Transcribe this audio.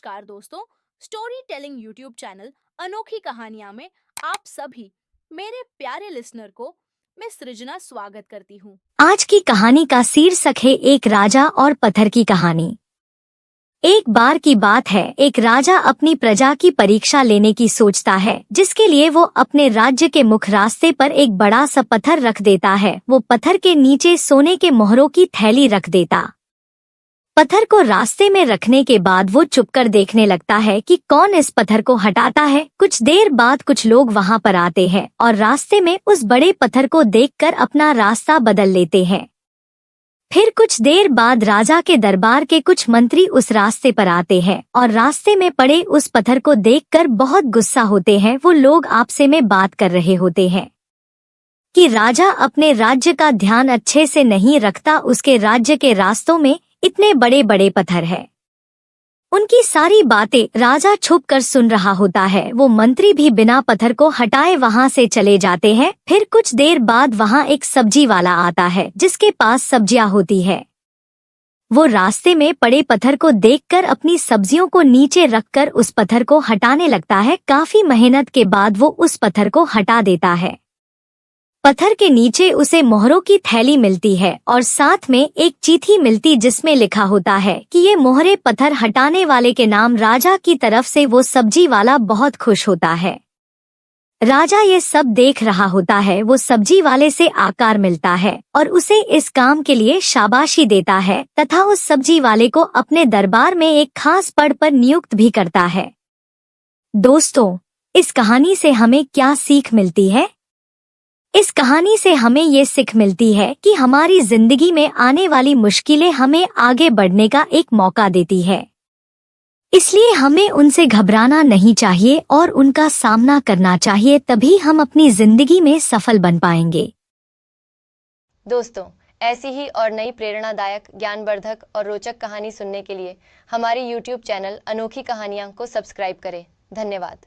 नमस्कार दोस्तों, story telling YouTube channel अनोखी कहानियां में आप सभी मेरे प्यारे लिसनर को मैं सृजना स्वागत करती हूँ। आज की कहानी का शीर्षक है एक राजा और पत्थर की कहानी। एक बार की बात है, एक राजा अपनी प्रजा की परीक्षा लेने की सोचता है, जिसके लिए वो अपने राज्य के मुख्य रास्ते पर एक बड़ा सा पत्थर रख देता है। वो पत्थर के नीचे सोने के मोहरों की थैली रख देता। पत्थर को रास्ते में रखने के बाद वो चुपकर देखने लगता है कि कौन इस पत्थर को हटाता है। कुछ देर बाद कुछ लोग वहां पर आते हैं और रास्ते में उस बड़े पत्थर को देखकर अपना रास्ता बदल लेते हैं। फिर कुछ देर बाद राजा के दरबार के कुछ मंत्री उस रास्ते पर आते हैं और रास्ते में पड़े उस पत्थर को देखकर बहुत गुस्सा होते हैं। वो लोग आपसे में बात कर रहे होते हैं कि राजा अपने राज्य का ध्यान अच्छे से नहीं रखता, उसके राज्य के रास्तों में इतने बड़े बड़े पत्थर हैं। उनकी सारी बातें राजा छुप कर सुन रहा होता है। वो मंत्री भी बिना पत्थर को हटाए वहां से चले जाते हैं। फिर कुछ देर बाद वहां एक सब्जी वाला आता है, जिसके पास सब्जियां होती है। वो रास्ते में पड़े पत्थर को देखकर अपनी सब्जियों को नीचे रखकर उस पत्थर को हटाने लगता है। काफी मेहनत के बाद वो उस पत्थर को हटा देता है। पत्थर के नीचे उसे मोहरों की थैली मिलती है और साथ में एक चिट्ठी मिलती, जिसमें लिखा होता है कि ये मोहरे पत्थर हटाने वाले के नाम। राजा की तरफ से वो सब्जी वाला बहुत खुश होता है। राजा ये सब देख रहा होता है। वो सब्जी वाले से आकार मिलता है और उसे इस काम के लिए शाबाशी देता है तथा उस सब्जी वाले को अपने दरबार में एक खास पद पर नियुक्त भी करता है। दोस्तों, इस कहानी से हमें क्या सीख मिलती है? इस कहानी से हमें ये सीख मिलती है कि हमारी जिंदगी में आने वाली मुश्किलें हमें आगे बढ़ने का एक मौका देती है, इसलिए हमें उनसे घबराना नहीं चाहिए और उनका सामना करना चाहिए। तभी हम अपनी जिंदगी में सफल बन पाएंगे। दोस्तों, ऐसी ही और नई प्रेरणादायक, ज्ञानवर्धक और रोचक कहानी सुनने के लिए हमारे YouTube चैनल अनोखी कहानियाँ को सब्सक्राइब करें। धन्यवाद।